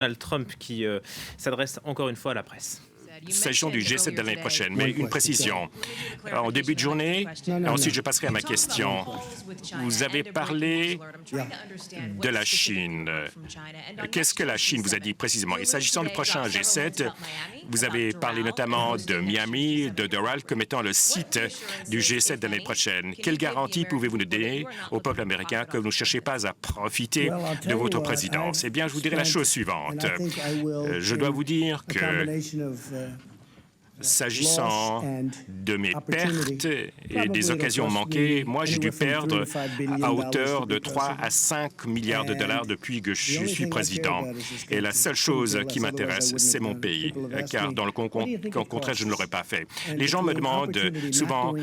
Donald Trump qui s'adresse encore une fois à la presse. S'agissant du G7 de l'année prochaine, mais une précision. En début de journée, ensuite je passerai à ma question. Vous avez parlé de la Chine. Qu'est-ce que la Chine vous a dit précisément? Et s'agissant du prochain G7, vous avez parlé notamment de Miami, de Doral comme étant le site du G7 de l'année prochaine. Quelle garantie pouvez-vous nous donner au peuple américain que vous ne cherchez pas à profiter de votre présidence? Eh bien, je vous dirai la chose suivante. Je dois vous dire que s'agissant de mes pertes et des occasions manquées, moi, j'ai dû perdre à hauteur de 3 à 5 milliards de dollars depuis que je suis président. Et la seule chose qui m'intéresse, c'est mon pays, car dans le contraire, je ne l'aurais pas fait. Les gens me demandent souvent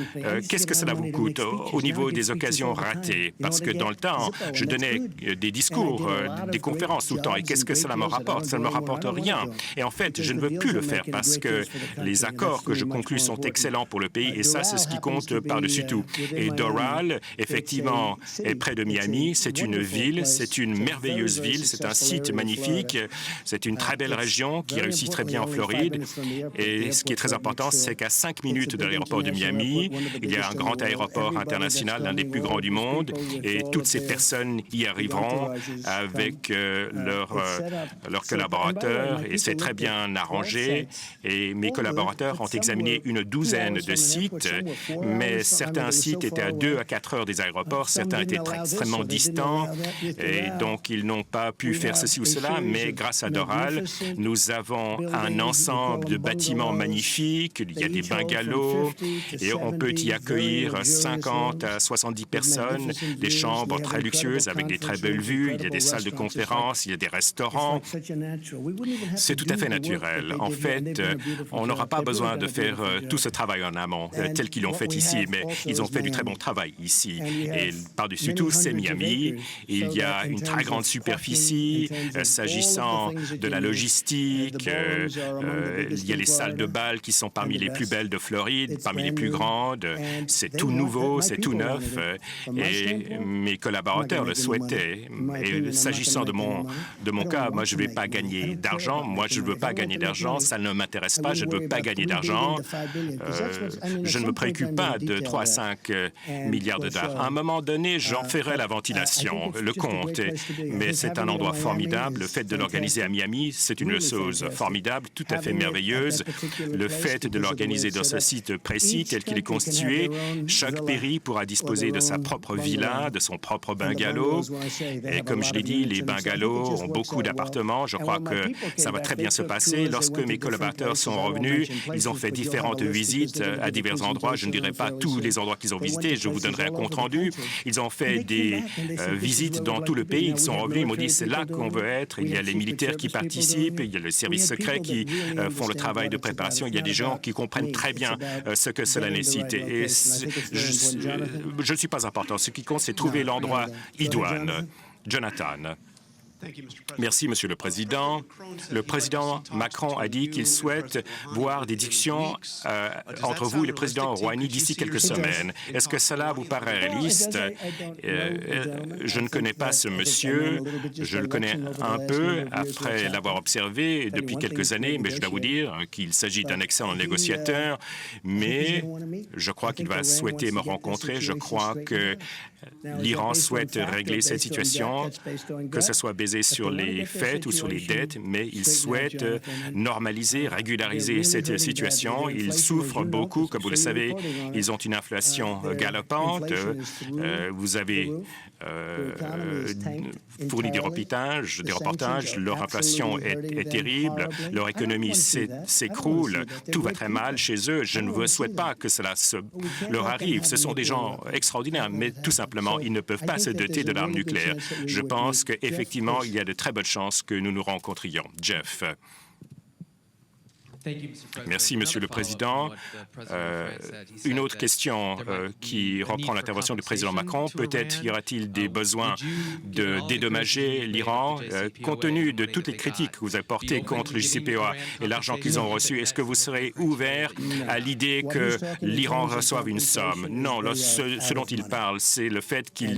qu'est-ce que cela vous coûte au niveau des occasions ratées, parce que dans le temps, je donnais des discours, des conférences tout le temps. Et qu'est-ce que cela me rapporte? Ça ne me rapporte rien. Et en fait, je ne veux plus le faire parce que les accords que je conclus sont excellents pour le pays et ça, c'est ce qui compte par-dessus tout. Et Doral, effectivement, est près de Miami. C'est une ville, c'est une merveilleuse ville, c'est un site magnifique, c'est une très belle région qui réussit très bien en Floride. Et ce qui est très important, c'est qu'à 5 minutes de l'aéroport de Miami, il y a un grand aéroport international, l'un des plus grands du monde, et toutes ces personnes y arriveront avec leurs collaborateurs et c'est très bien arrangé. Et mes collaborateurs ont examiné une douzaine de sites, mais certains sites étaient à 2 à 4 heures des aéroports, certains étaient extrêmement distants, et donc ils n'ont pas pu faire ceci ou cela, mais grâce à Doral, nous avons un ensemble de bâtiments magnifiques, il y a des bungalows, et on peut y accueillir 50 à 70 personnes, des chambres très luxueuses avec des très belles vues, il y a des salles de conférences, il y a des restaurants. C'est tout à fait naturel. En fait, on n'aura pas besoin de faire tout ce travail en amont, tel qu'ils l'ont fait ici, mais ils ont fait du très bon travail ici. Et par-dessus tout, c'est Miami. Il y a une très grande superficie, s'agissant de la logistique. Il y a les salles de bal qui sont parmi les plus belles de Floride, parmi les plus grandes. C'est tout nouveau, c'est tout neuf. Et mes collaborateurs le souhaitaient. Et s'agissant de mon cas, moi, je ne vais pas gagner d'argent. Moi, je ne veux pas gagner d'argent. Ça ne m'intéresse pas. Je ne veux pas gagner d'argent. Je ne me préoccupe pas de 3 à 5 milliards de dollars. À un moment donné, j'en ferai la ventilation, le compte. Mais c'est un endroit formidable. Le fait de l'organiser à Miami, c'est une chose formidable, tout à fait merveilleuse. Le fait de l'organiser dans ce site précis, tel qu'il est constitué, chaque pays pourra disposer de sa propre villa, de son propre bungalow. Et comme je l'ai dit, les bungalows ont beaucoup d'appartements. Je crois que ça va très bien se passer. Lorsque mes collaborateurs sont revenus, ils ont fait différentes visites à divers endroits. Je ne dirai pas tous les endroits qu'ils ont visités, je vous donnerai un compte-rendu. Ils ont fait des visites dans tout le pays. Ils sont revenus, ils m'ont dit c'est là qu'on veut être. Il y a les militaires qui participent, il y a les services secrets qui font le travail de préparation. Il y a des gens qui comprennent très bien ce que cela nécessite. Et je ne suis pas important. Ce qui compte, c'est trouver l'endroit idoine. Jonathan. Merci, Monsieur le Président. Le président Macron a dit qu'il souhaite voir des discussions entre vous et le président Rouhani d'ici quelques semaines. Est-ce que cela vous paraît réaliste? Je ne connais pas ce monsieur. Je le connais un peu après l'avoir observé depuis quelques années, mais je dois vous dire qu'il s'agit d'un excellent négociateur, mais je crois qu'il va souhaiter me rencontrer. Je crois que l'Iran souhaite régler cette situation, que ce soit basé sur les faits ou sur les dettes, mais il souhaite normaliser, régulariser cette situation. Ils souffrent beaucoup, comme vous le savez. Ils ont une inflation galopante. Vous avez fourni des reportages. Leur inflation est terrible. Leur économie s'écroule. Tout va très mal chez eux. Je ne souhaite pas que cela leur arrive. Ce sont des gens extraordinaires, mais tout simplement, ils ne peuvent pas se doter de l'arme nucléaire. Je pense qu'effectivement, il y a de très bonnes chances que nous nous rencontrions. Jeff. Merci, Monsieur le Président. Une autre question qui reprend l'intervention du président Macron. Peut-être y aura-t-il des besoins de dédommager l'Iran compte tenu de toutes les critiques que vous avez portées contre le JCPOA et l'argent qu'ils ont reçu. Est-ce que vous serez ouvert à l'idée que l'Iran reçoive une somme? Non, ce dont il parle, c'est le fait qu'ils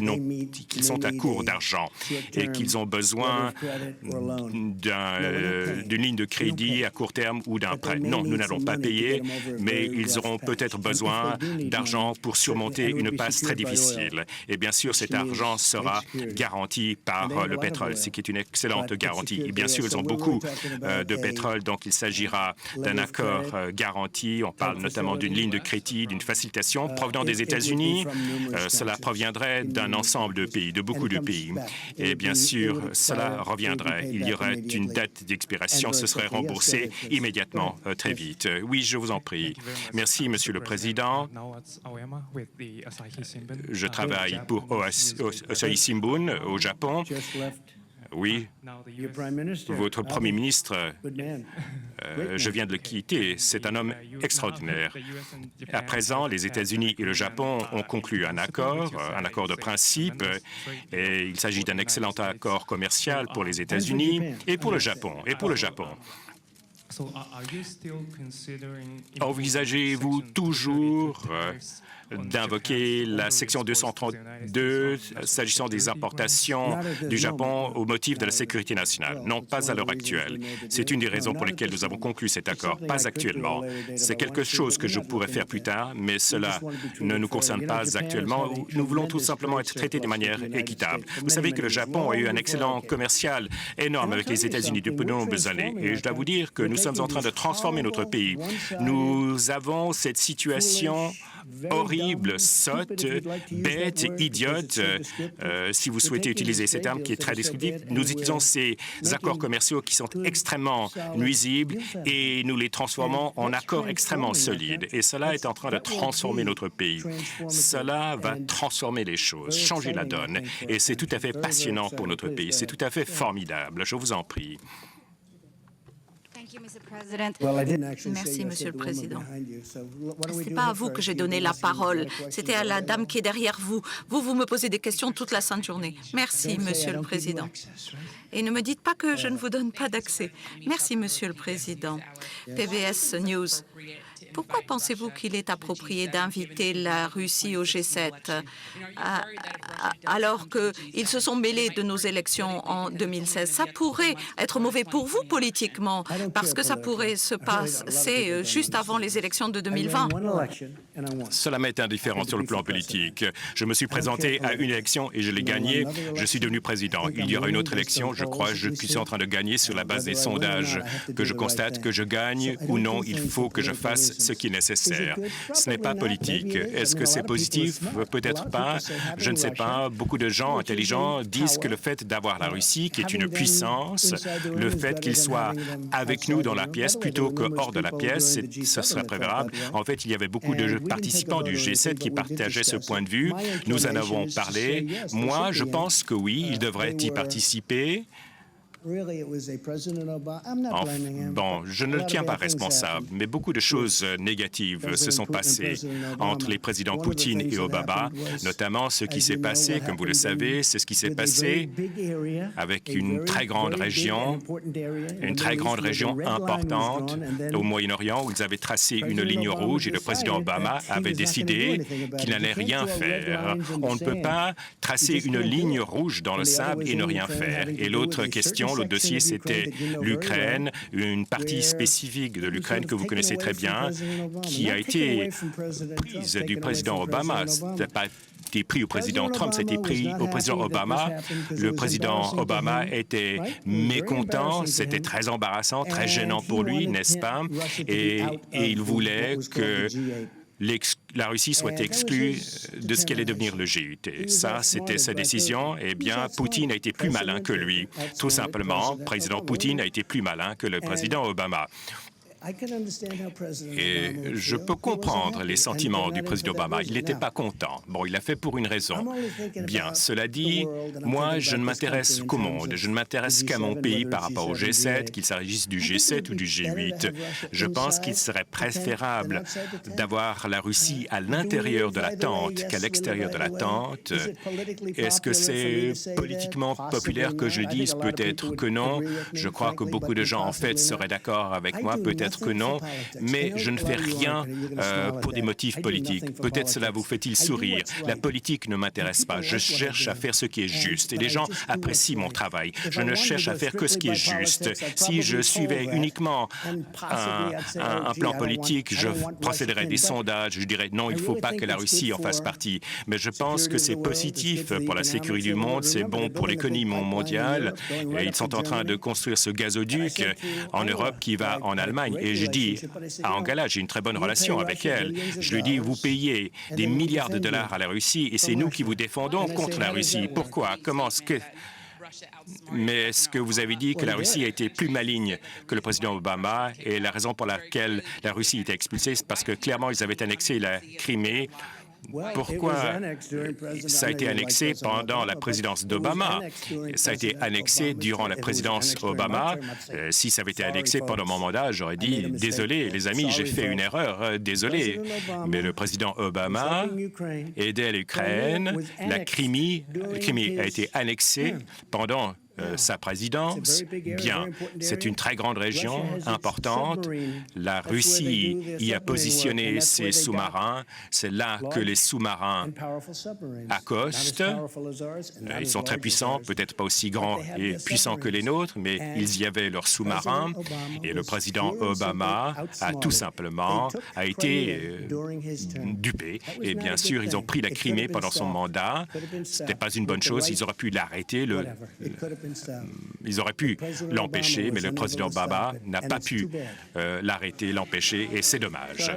sont à court d'argent et qu'ils ont besoin d'une ligne de crédit à court terme ou d'un prêt. Non, nous n'allons pas payer, mais ils auront peut-être besoin d'argent pour surmonter une passe très difficile. Et bien sûr, cet argent sera garanti par le pétrole, ce qui est une excellente garantie. Et bien sûr, ils ont beaucoup de pétrole, donc il s'agira d'un accord garanti. On parle notamment d'une ligne de crédit, d'une facilitation provenant des États-Unis. Cela proviendrait d'un ensemble de pays, de beaucoup de pays. Et bien sûr, cela reviendrait. Il y aurait une date d'expiration, ce serait remboursé immédiatement, très vite. Oui, je vous en prie. Merci, Monsieur le Président. Je travaille pour Asahi Shimbun au Japon. Oui, votre Premier ministre, je viens de le quitter, c'est un homme extraordinaire. À présent, les États-Unis et le Japon ont conclu un accord de principe, et il s'agit d'un excellent accord commercial pour les États-Unis et pour le Japon. Envisagez-vous toujours d'invoquer la section 232 s'agissant des importations du Japon au motif de la sécurité nationale? Non, pas à l'heure actuelle. C'est une des raisons pour lesquelles nous avons conclu cet accord. Pas actuellement. C'est quelque chose que je pourrais faire plus tard, mais cela ne nous concerne pas actuellement. Nous voulons tout simplement être traités de manière équitable. Vous savez que le Japon a eu un excellent commercial énorme avec les États-Unis depuis de nombreuses années. Et je dois vous dire que nous sommes en train de transformer notre pays. Nous avons cette situation horrible, sotte, bête, idiote, si vous souhaitez utiliser ces termes qui est très descriptif. Nous utilisons ces accords commerciaux qui sont extrêmement nuisibles et nous les transformons en accords extrêmement solides. Et cela est en train de transformer notre pays. Cela va transformer les choses, changer la donne. Et c'est tout à fait passionnant pour notre pays. C'est tout à fait formidable. Je vous en prie. Merci, Monsieur le Président. Ce n'est pas à vous que j'ai donné la parole, c'était à la dame qui est derrière vous. Vous me posez des questions toute la sainte journée. Merci, Monsieur le Président. Et ne me dites pas que je ne vous donne pas d'accès. Merci, Monsieur le Président. PBS News. Pourquoi pensez-vous qu'il est approprié d'inviter la Russie au G7 alors qu'ils se sont mêlés de nos élections en 2016? Ça pourrait être mauvais pour vous politiquement parce que ça pourrait se passer juste avant les élections de 2020. Cela m'est indifférent sur le plan politique. Je me suis présenté à une élection et je l'ai gagnée. Je suis devenu président. Il y aura une autre élection. Je crois que je suis en train de gagner sur la base des sondages que je constate que je gagne ou non. Il faut que je fasse ce qui est nécessaire. Ce n'est pas politique. Est-ce que c'est positif? Peut-être pas. Je ne sais pas. Beaucoup de gens intelligents disent que le fait d'avoir la Russie, qui est une puissance, le fait qu'il soit avec nous dans la pièce plutôt que hors de la pièce, ce serait préférable. En fait, il y avait beaucoup de participants du G7 qui partageaient ce point de vue. Nous en avons parlé. Moi, je pense que oui, il devrait y participer. Bon, je ne le tiens pas responsable, mais beaucoup de choses négatives se sont passées entre les présidents Poutine et Obama, notamment ce qui s'est passé, comme vous le savez, c'est ce qui s'est passé avec une très grande région importante au Moyen-Orient où ils avaient tracé une ligne rouge et le président Obama avait décidé qu'il n'allait rien faire. On ne peut pas tracer une ligne rouge dans le sable et ne rien faire. Et l'autre question, l'autre dossier, c'était l'Ukraine, une partie spécifique de l'Ukraine que vous connaissez très bien, qui a été prise du président Obama. Ce n'a pas été pris au président Trump, c'était pris au président Obama. Le président Obama était mécontent, c'était très embarrassant, très gênant pour lui, n'est-ce pas? Et il voulait que la Russie soit exclue de ce qu'allait devenir le G8. Ça, c'était sa décision. Eh bien, Poutine a été plus malin que lui. Tout simplement, le président Poutine a été plus malin que le président Obama. Et je peux comprendre les sentiments du président Obama. Il n'était pas content. Bon, il l'a fait pour une raison. Bien, cela dit, moi, je ne m'intéresse qu'au monde. Je ne m'intéresse qu'à mon pays par rapport au G7, qu'il s'agisse du G7 ou du G8. Je pense qu'il serait préférable d'avoir la Russie à l'intérieur de la tente qu'à l'extérieur de la tente. Est-ce que c'est politiquement populaire que je dise? Peut-être que non. Je crois que beaucoup de gens, en fait, seraient d'accord avec moi. Peut-être que non, mais je ne fais rien pour des motifs politiques. Peut-être cela vous fait-il sourire. La politique ne m'intéresse pas. Je cherche à faire ce qui est juste et les gens apprécient mon travail. Je ne cherche à faire que ce qui est juste. Si je suivais uniquement un plan politique, je procéderais des sondages, je dirais non, il ne faut pas que la Russie en fasse partie. Mais je pense que c'est positif pour la sécurité du monde, c'est bon pour l'économie mondiale. Et ils sont en train de construire ce gazoduc en Europe qui va en Allemagne. Et je dis à Angela, j'ai une très bonne relation avec elle. Je lui dis, vous payez des milliards de dollars à la Russie et c'est nous qui vous défendons contre la Russie. Pourquoi? Mais est-ce que vous avez dit que la Russie a été plus maligne que le président Obama et la raison pour laquelle la Russie était expulsée, c'est parce que clairement ils avaient annexé la Crimée? Pourquoi ça a été annexé pendant la présidence d'Obama? Ça a été annexé durant la présidence Obama. Si ça avait été annexé pendant mon mandat, j'aurais dit « Désolé, les amis, j'ai fait une erreur, désolé ». Mais le président Obama aidait l'Ukraine. La Crimée a été annexée pendant sa présidence. Bien, c'est une très grande région, importante. La Russie y a positionné ses sous-marins. C'est là que les sous-marins accostent. Ils sont très puissants, peut-être pas aussi grands et puissants que les nôtres, mais ils y avaient leurs sous-marins. Et le président Obama a tout simplement été dupé. Et bien sûr, ils ont pris la Crimée pendant son mandat. Ce n'était pas une bonne chose. Ils auraient pu l'arrêter. Ils auraient pu l'empêcher, mais le président Obama n'a pas pu l'arrêter, l'empêcher, et c'est dommage.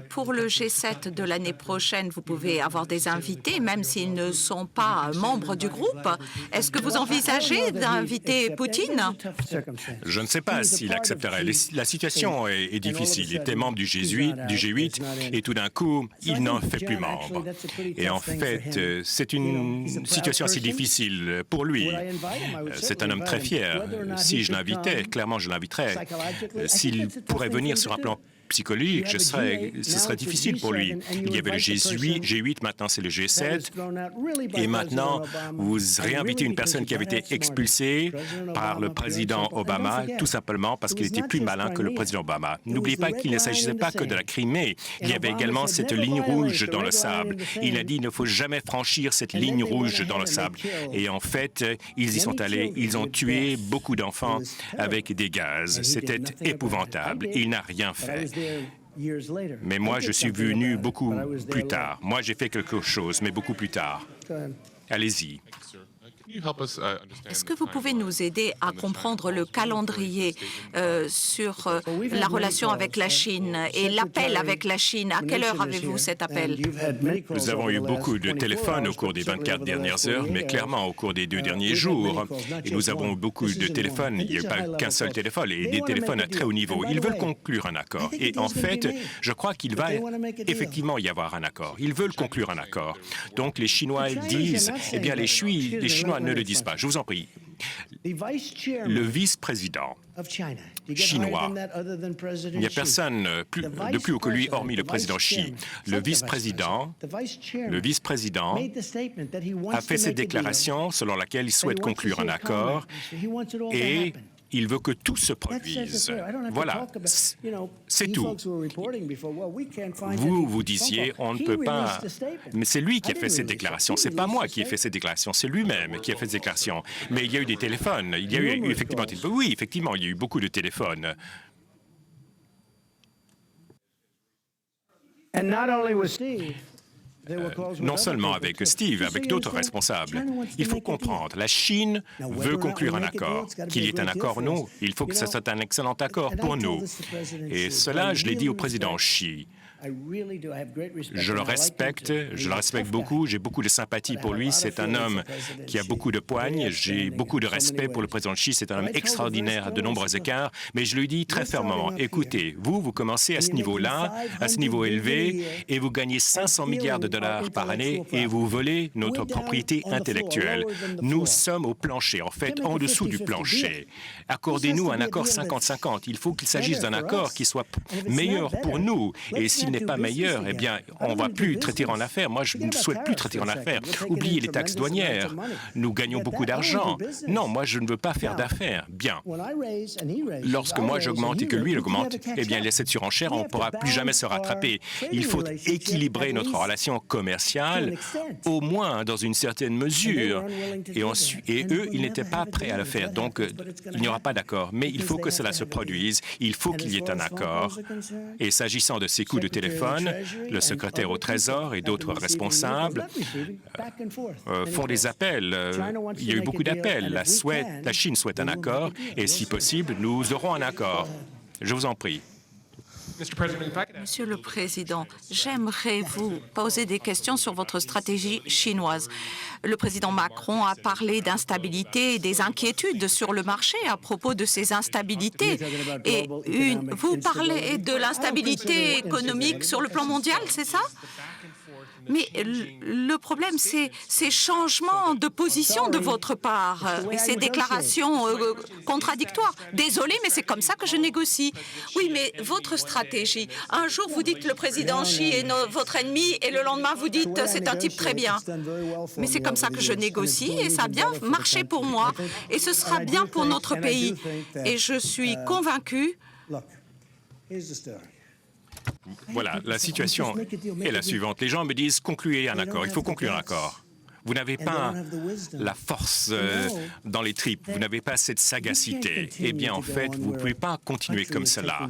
Pour le G7 de l'année prochaine, vous pouvez avoir des invités, même s'ils ne sont pas membres du groupe. Est-ce que vous envisagez d'inviter Poutine? Je ne sais pas s'il accepterait. La situation est difficile. Il était membre du G8 et tout d'un coup, il n'en fait plus membre. Et en fait, c'est une situation assez difficile pour lui. C'est un homme très fier. Si je l'invitais, clairement je l'inviterais. S'il pourrait venir sur un plan psychologique, ce serait difficile pour lui. Il y avait le G8, maintenant c'est le G7, et maintenant vous réinvitez une personne qui avait été expulsée par le président Obama, tout simplement parce qu'il était plus malin que le président Obama. N'oubliez pas qu'il ne s'agissait pas que de la Crimée, il y avait également cette ligne rouge dans le sable. Il a dit il ne faut jamais franchir cette ligne rouge dans le sable. Et en fait, ils y sont allés, ils ont tué beaucoup d'enfants avec des gaz. C'était épouvantable. Il n'a rien fait. Mais moi, je suis venu beaucoup plus tard. Moi, j'ai fait quelque chose, mais beaucoup plus tard. Allez-y. Est-ce que vous pouvez nous aider à comprendre le calendrier sur la relation avec la Chine et l'appel avec la Chine? À quelle heure avez-vous cet appel? Nous avons eu beaucoup de téléphones au cours des 24 dernières heures, mais clairement au cours des 2 derniers jours. Et nous avons eu beaucoup de téléphones. Il n'y a eu pas qu'un seul téléphone, et des téléphones à très haut niveau. Ils veulent conclure un accord. Et en fait, je crois qu'il va effectivement y avoir un accord. Ils veulent conclure un accord. Donc les Chinois disent, eh bien les Chinois ne le disent pas. Je vous en prie. Le vice-président chinois, il n'y a personne de plus haut que lui, hormis le président Xi. Le vice-président a fait cette déclaration selon laquelle il souhaite conclure un accord et il veut que tout se produise. Voilà, c'est tout. Vous disiez, on ne peut pas... Mais c'est lui qui a fait cette déclaration. C'est pas moi qui ai fait cette déclaration. C'est lui-même qui a fait cette déclaration. Mais il y a eu des téléphones. Il y a eu effectivement... Oui, effectivement, il y a eu beaucoup de téléphones. Non seulement avec Steve, avec d'autres responsables. Il faut comprendre, la Chine veut conclure un accord. Qu'il y ait un accord ou non, il faut que ce soit un excellent accord pour nous. Et cela, je l'ai dit au président Xi. Je le respecte beaucoup, j'ai beaucoup de sympathie pour lui. C'est un homme qui a beaucoup de poigne, j'ai beaucoup de respect pour le président Xi, c'est un homme extraordinaire à de nombreux écarts, mais je lui dis très fermement, écoutez, vous commencez à ce niveau-là, à ce niveau élevé, et vous gagnez 500 milliards de dollars par année et vous volez notre propriété intellectuelle. Nous sommes au plancher, en fait, en dessous du plancher. Accordez-nous un accord 50-50. Il faut qu'il s'agisse d'un accord qui soit meilleur pour nous. Et s'il n'est pas meilleur, eh bien, on ne va plus traiter en affaires. Moi, je ne souhaite plus traiter en affaires. Oubliez les taxes douanières. Nous gagnons beaucoup d'argent. Non, moi, je ne veux pas faire d'affaires. Bien. Lorsque moi, j'augmente et que lui, il augmente, eh bien, il y a cette surenchère, on ne pourra plus jamais se rattraper. Il faut équilibrer notre relation commerciale, au moins dans une certaine mesure. Et eux, ils n'étaient pas prêts à le faire. Donc, il n'y aura pas d'accord. Mais il faut que cela se produise. Il faut qu'il y ait un accord. Et s'agissant de ces coups de téléphone, le secrétaire au Trésor et d'autres responsables font des appels. Il y a eu beaucoup d'appels. La Chine souhaite un accord et, si possible, nous aurons un accord. Je vous en prie. Monsieur le Président, j'aimerais vous poser des questions sur votre stratégie chinoise. Le président Macron a parlé d'instabilité et des inquiétudes sur le marché à propos de ces instabilités. Et vous parlez de l'instabilité économique sur le plan mondial, c'est ça ? Mais le problème, c'est ces changements de position de votre part et ces déclarations contradictoires. Désolé, mais c'est comme ça que je négocie. Oui, mais votre stratégie, un jour vous dites le président Xi est votre ennemi et le lendemain vous dites c'est un type très bien. Mais c'est comme ça que je négocie et ça a bien marché pour moi et ce sera bien pour notre pays. Et je suis convaincue. Voilà, la situation est la suivante. Les gens me disent, concluez un accord, il faut conclure un accord. Vous n'avez pas la force dans les tripes, vous n'avez pas cette sagacité. Eh bien, en fait, vous ne pouvez pas continuer comme cela.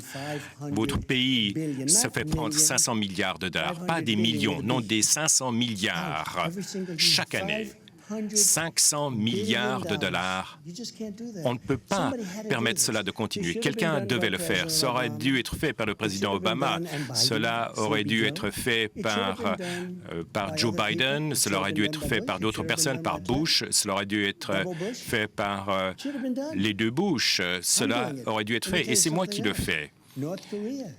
Votre pays se fait prendre 500 milliards de dollars, pas des millions, non des 500 milliards chaque année. 500 milliards de dollars. On ne peut pas permettre cela de continuer. Quelqu'un devait le faire. Ça aurait dû être fait par le président Obama. Cela aurait dû être fait par Joe Biden. Cela aurait dû être fait par d'autres personnes, par Bush. Cela aurait dû être fait par les deux Bush. Cela aurait dû être fait. Et c'est moi qui le fais.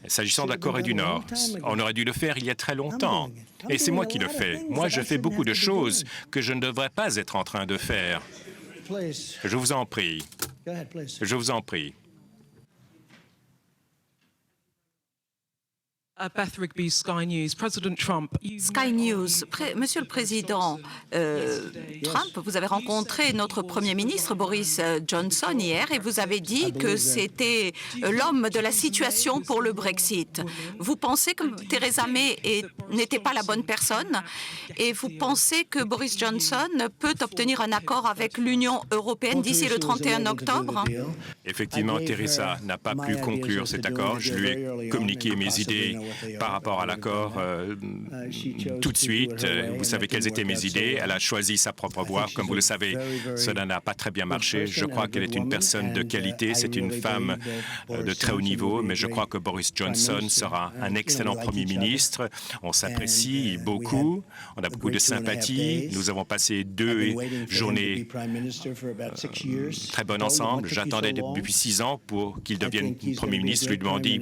S'agissant de la Corée du Nord, on aurait dû le faire il y a très longtemps. Et c'est moi qui le fais. Moi, je fais beaucoup de choses que je ne devrais pas être en train de faire. Je vous en prie. Je vous en prie. Beth Rigby, Sky News. President Trump. Sky News. Monsieur le Président Trump, vous avez rencontré notre Premier ministre Boris Johnson hier et vous avez dit que c'était l'homme de la situation pour le Brexit. Vous pensez que Theresa May n'était pas la bonne personne et vous pensez que Boris Johnson peut obtenir un accord avec l'Union européenne d'ici le 31 octobre? Effectivement, Theresa n'a pas pu conclure cet accord. Je lui ai communiqué mes idées par rapport à l'accord tout de suite. Vous savez quelles étaient mes idées. Elle a choisi sa propre voie. Comme vous le savez, cela n'a pas très bien marché. Je crois qu'elle est une personne de qualité. C'est une femme de très haut niveau. Mais je crois que Boris Johnson sera un excellent Premier ministre. On s'apprécie beaucoup. On a beaucoup de sympathie. Nous avons passé 2 journées très bonnes ensemble. J'attendais depuis 6 ans pour qu'il devienne Premier ministre. Je lui demandais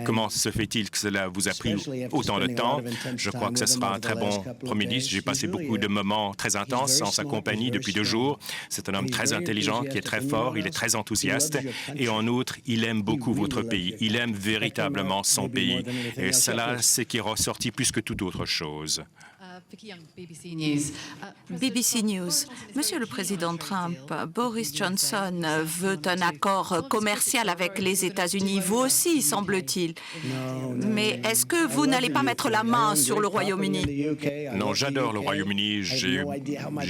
comment se fait-il que cela vous a pris autant de temps. Je crois que ce sera un très bon Premier ministre. J'ai passé beaucoup de moments très intenses en sa compagnie depuis 2 jours. C'est un homme très intelligent, qui est très fort, il est très enthousiaste. Et en outre, il aime beaucoup votre pays. Il aime véritablement son pays. Et cela, c'est qui est ressorti plus que toute autre chose. BBC News. Monsieur le Président Trump, Boris Johnson veut un accord commercial avec les États-Unis. Vous aussi, semble-t-il. Mais est-ce que vous n'allez pas mettre la main sur le Royaume-Uni? Non, j'adore le Royaume-Uni. J'ai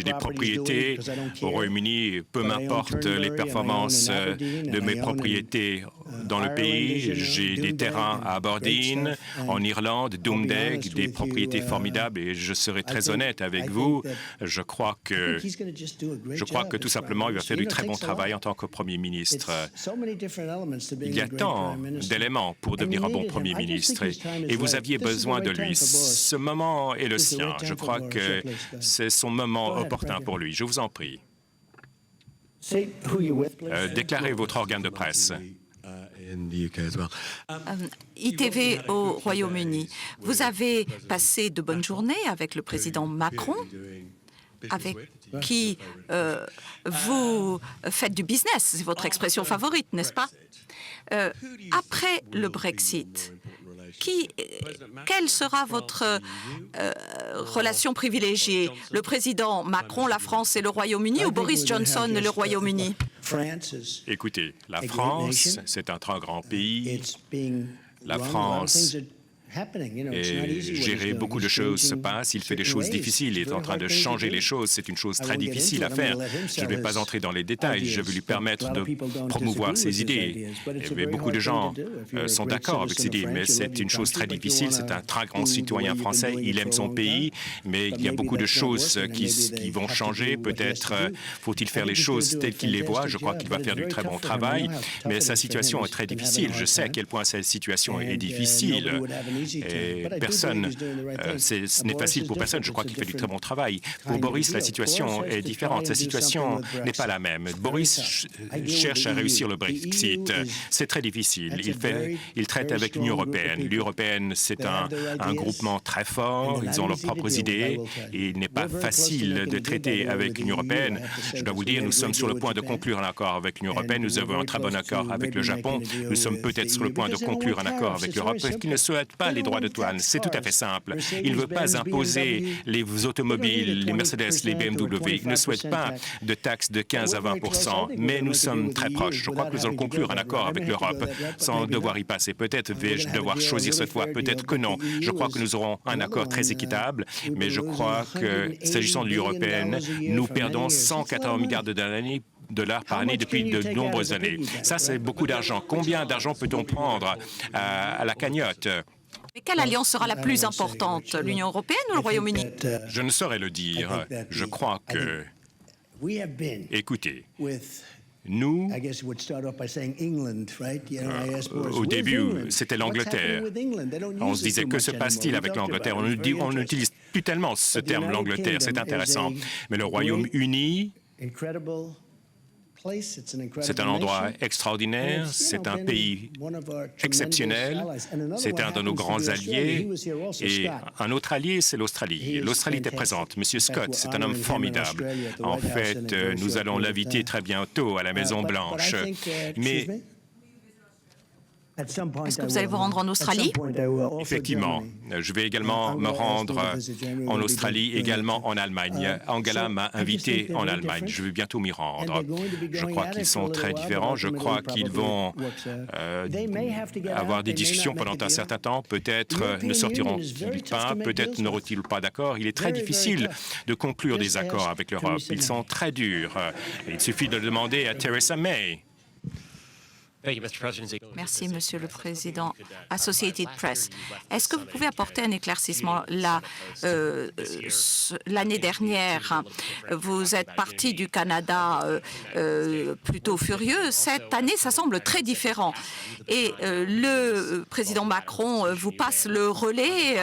des propriétés au Royaume-Uni. Peu m'importe les performances de mes propriétés dans le pays. J'ai des terrains à Aberdeen, en Irlande, Doomdeg, des propriétés formidables et je serai très honnête avec vous. Je crois que tout simplement, il va faire du très bon travail en tant que Premier ministre. Il y a tant d'éléments pour devenir un bon Premier ministre et vous aviez besoin de lui. Ce moment est le sien. Je crois que c'est son moment opportun pour lui. Je vous en prie. Déclarez votre organe de presse. ITV au Royaume-Uni. Vous avez passé de bonnes journées avec le président Macron, avec qui vous faites du business. C'est votre expression favorite, n'est-ce pas? Après le Brexit, quelle sera votre relation privilégiée? Le président Macron, la France et le Royaume-Uni ou Boris Johnson et le Royaume-Uni? Écoutez, la France, c'est un très grand pays. La France et beaucoup de choses se passent. Il fait des choses difficiles. Il est en train de changer les choses. C'est une chose très difficile à faire. Je ne vais pas entrer dans les détails. Je vais lui permettre de promouvoir ses idées. Et beaucoup de gens sont d'accord avec ses idées, mais c'est une chose très difficile. C'est un très grand citoyen français. Il aime son pays, mais il y a beaucoup de choses qui vont changer. Peut-être faut-il faire les choses telles qu'il les voit. Je crois qu'il va faire du très bon travail, mais sa situation est très difficile. Je sais à quel point cette situation est difficile. Et personne, ce n'est facile pour personne. Je crois qu'il fait du très bon travail. Pour Boris, la situation est différente. Sa situation n'est pas la même. Boris cherche à réussir le Brexit. C'est très difficile. Il traite avec l'Union européenne. L'Union européenne, c'est un groupement très fort. Ils ont leurs propres idées. Et il n'est pas facile de traiter avec l'Union européenne. Je dois vous dire, nous sommes sur le point de conclure un accord avec l'Union européenne. Nous avons un très bon accord avec le Japon. Nous sommes peut-être sur le point de conclure un accord avec l'Europe parce qu'ils ne souhaitent pas les droits de douane. C'est tout à fait simple. Il ne veut pas imposer les automobiles, les Mercedes, les BMW. Il ne souhaite pas de taxes de 15 à 20 %, mais nous sommes très proches. Je crois que nous allons conclure un accord avec l'Europe sans devoir y passer. Peut-être vais-je devoir choisir cette fois, peut-être que non. Je crois que nous aurons un accord très équitable, mais je crois que, s'agissant de l'Union européenne, nous perdons 180 milliards de dollars par année depuis de nombreuses années. Ça, c'est beaucoup d'argent. Combien d'argent peut-on prendre à la cagnotte? Mais quelle alliance sera la plus importante, l'Union européenne ou le Royaume-Uni? Je ne saurais le dire. Je crois que... Écoutez, nous, au début, c'était l'Angleterre. On se disait, que se passe-t-il avec l'Angleterre? On n'utilise plus tellement ce terme, l'Angleterre. C'est intéressant. Mais le Royaume-Uni... C'est un endroit extraordinaire, c'est un pays exceptionnel, c'est un de nos grands alliés, et un autre allié, c'est l'Australie. L'Australie était présente. Monsieur Scott, c'est un homme formidable. En fait, nous allons l'inviter très bientôt à la Maison-Blanche. Mais... Est-ce que vous allez vous rendre en Australie? Effectivement. Je vais également me rendre en Australie, également en Allemagne. Angela m'a invité en Allemagne. Je vais bientôt m'y rendre. Je crois qu'ils sont très différents. Je crois qu'ils vont avoir des discussions pendant un certain temps. Peut-être ne sortiront-ils pas, peut-être n'auront-ils pas d'accord. Il est très difficile de conclure des accords avec l'Europe. Ils sont très durs. Il suffit de le demander à Theresa May. Merci, Monsieur le Président. Associated Press, est-ce que vous pouvez apporter un éclaircissement? L'année dernière, vous êtes parti du Canada plutôt furieux. Cette année, ça semble très différent. Et le président Macron vous passe le relais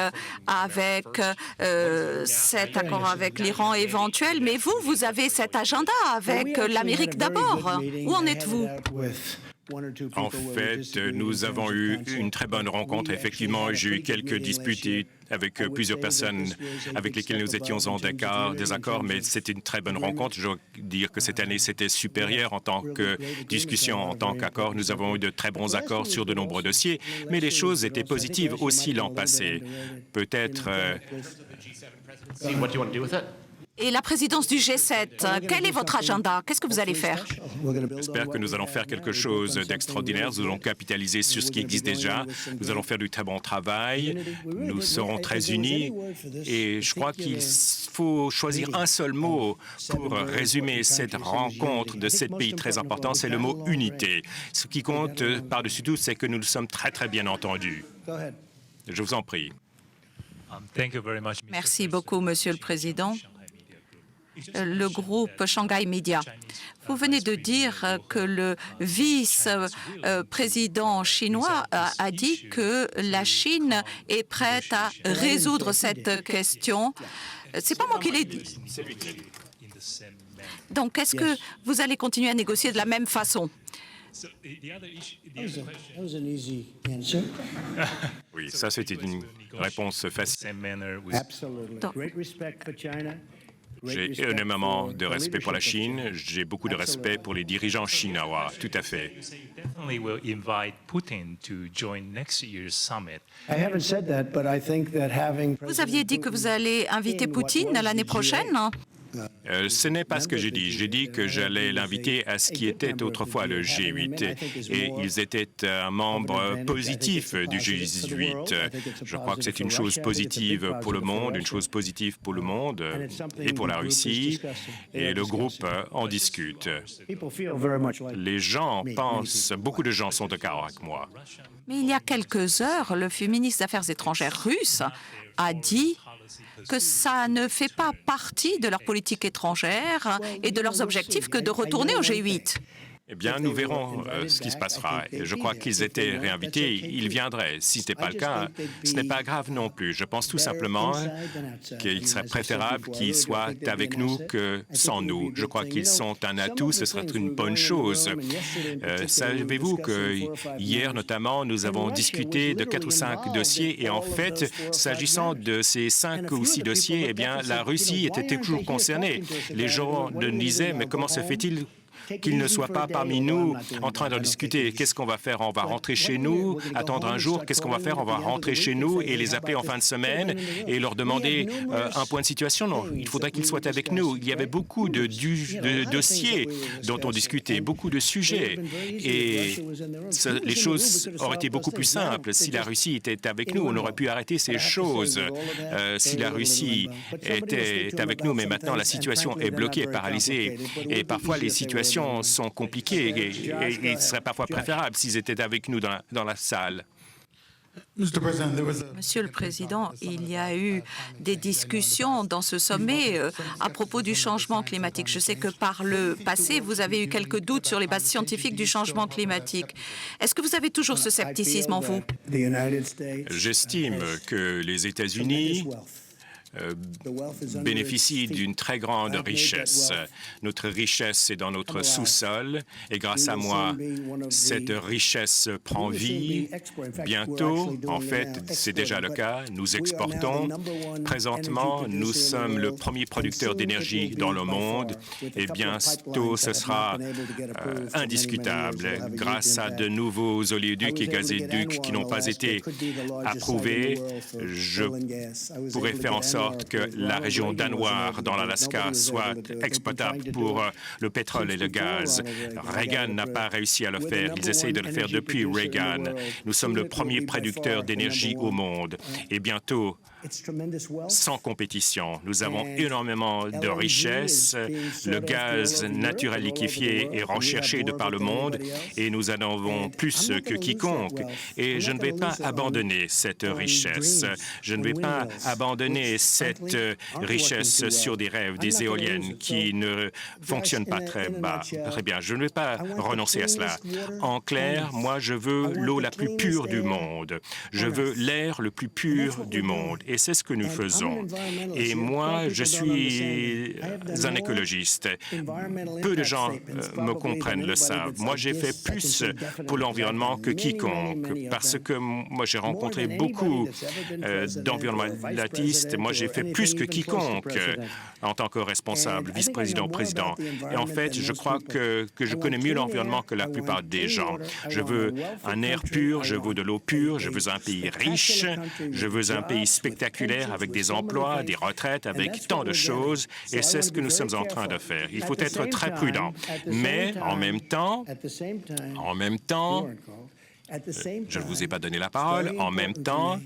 avec cet accord avec l'Iran éventuel. Mais vous avez cet agenda avec l'Amérique d'abord. Où en êtes-vous? En fait, nous avons eu une très bonne rencontre. Effectivement, j'ai eu quelques disputes avec plusieurs personnes avec lesquelles nous étions en désaccord, mais c'était une très bonne rencontre. Je dois dire que cette année, c'était supérieur en tant que discussion, en tant qu'accord. Nous avons eu de très bons accords sur de nombreux dossiers, mais les choses étaient positives aussi l'an passé. Peut-être... Et la présidence du G7, quel est votre agenda? Qu'est-ce que vous allez faire? J'espère que nous allons faire quelque chose d'extraordinaire. Nous allons capitaliser sur ce qui existe déjà. Nous allons faire du très bon travail. Nous serons très unis. Et je crois qu'il faut choisir un seul mot pour résumer cette rencontre de 7 pays très importants. C'est le mot unité. Ce qui compte par-dessus tout, c'est que nous nous sommes très, très bien entendus. Je vous en prie. Merci beaucoup, Monsieur le Président. Le groupe Shanghai Media. Vous venez de dire que le vice-président chinois a dit que la Chine est prête à résoudre cette question. C'est pas moi qui l'ai dit. Donc, est-ce que vous allez continuer à négocier de la même façon? Oui, ça c'était une réponse facile. J'ai énormément de respect pour la Chine, j'ai beaucoup de respect pour les dirigeants chinois, tout à fait. Vous aviez dit que vous allez inviter Poutine l'année prochaine? Ce n'est pas ce que j'ai dit. J'ai dit que j'allais l'inviter à ce qui était autrefois le G8. Et ils étaient un membre positif du G8. Je crois que c'est une chose positive pour le monde, une chose positive pour le monde et pour la Russie. Et le groupe en discute. Les gens pensent, beaucoup de gens sont d'accord avec moi. Mais il y a quelques heures, le ministre des Affaires étrangères russe a dit que ça ne fait pas partie de leur politique étrangère et de leurs objectifs que de retourner au G8. Eh bien, nous verrons ce qui se passera. Et je crois qu'ils étaient réinvités, ils viendraient. Si ce n'est pas le cas, ce n'est pas grave non plus. Je pense tout simplement qu'il serait préférable qu'ils soient avec nous que sans nous. Je crois qu'ils sont un atout, ce serait une bonne chose. Savez-vous que hier, notamment, nous avons discuté de 4 ou 5 dossiers et en fait, s'agissant de ces 5 ou 6 dossiers, eh bien, la Russie était toujours concernée. Les gens nous disaient, mais comment se fait-il qu'ils ne soient pas parmi nous en train d'en discuter. Qu'est-ce qu'on va faire? On va rentrer chez nous, attendre un jour. Qu'est-ce qu'on va faire? On va rentrer chez nous et les appeler en fin de semaine et leur demander un point de situation. Non, il faudrait qu'ils soient avec nous. Il y avait beaucoup de dossiers dont on discutait, beaucoup de sujets. Et les choses auraient été beaucoup plus simples. Si la Russie était avec nous, on aurait pu arrêter ces choses. Si la Russie était avec nous, mais maintenant la situation est bloquée, paralysée. Et parfois les situations sont compliquées et il serait parfois préférable s'ils étaient avec nous dans la salle. Monsieur le Président, il y a eu des discussions dans ce sommet à propos du changement climatique. Je sais que par le passé, vous avez eu quelques doutes sur les bases scientifiques du changement climatique. Est-ce que vous avez toujours ce scepticisme en vous? J'estime que les États-Unis bénéficie d'une très grande richesse. Notre richesse est dans notre sous-sol et grâce à moi, cette richesse prend vie. Bientôt, en fait, c'est déjà le cas, nous exportons. Présentement, nous sommes le premier producteur d'énergie dans le monde et bientôt, ce sera indiscutable. Grâce à de nouveaux oléoducs et gazéducs qui n'ont pas été approuvés, je pourrais faire en sorte que la région danoise dans l'Alaska soit exploitable pour le pétrole et le gaz. Reagan n'a pas réussi à le faire. Ils essayent de le faire depuis Reagan. Nous sommes le premier producteur d'énergie au monde. Et bientôt, sans compétition. Nous avons énormément de richesses. Le gaz naturel liquéfié est recherché de par le monde et nous en avons plus que quiconque. Et je ne vais pas abandonner cette richesse. Je ne vais pas abandonner cette richesse sur des rêves, des éoliennes qui ne fonctionnent pas très bien. Je ne vais pas renoncer à cela. En clair, moi, je veux l'eau la plus pure du monde. Je veux l'air le plus pur du monde. Et c'est ce que nous faisons. Et moi, je suis un écologiste. Peu de gens me comprennent, le savent. Moi, j'ai fait plus pour l'environnement que quiconque, parce que moi, j'ai rencontré beaucoup d'environnementalistes. Moi, j'ai fait plus que quiconque en tant que responsable, vice-président, président. Et en fait, je crois que je connais mieux l'environnement que la plupart des gens. Je veux un air pur, je veux de l'eau pure, je veux un pays riche, je veux un pays spectaculaire spectaculaire avec des emplois, des retraites, avec tant de choses, et c'est ce que nous sommes en train de faire. Il faut être très prudent, mais en même temps, je ne vous ai pas donné la parole, en même temps,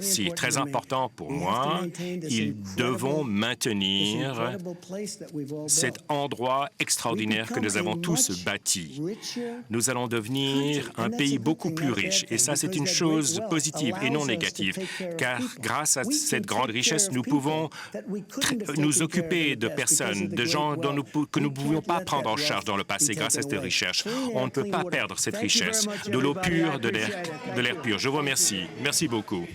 c'est très important pour moi, ils devront maintenir cet endroit extraordinaire que nous avons tous bâti. Nous allons devenir un pays beaucoup plus riche, et ça, c'est une chose positive et non négative, car grâce à cette grande richesse, nous pouvons nous occuper de personnes, de gens que nous ne pouvions pas prendre en charge dans le passé grâce à cette richesse. On ne peut pas perdre cette richesse, de l'eau pure, de l'air pur. Je vous remercie. Merci beaucoup.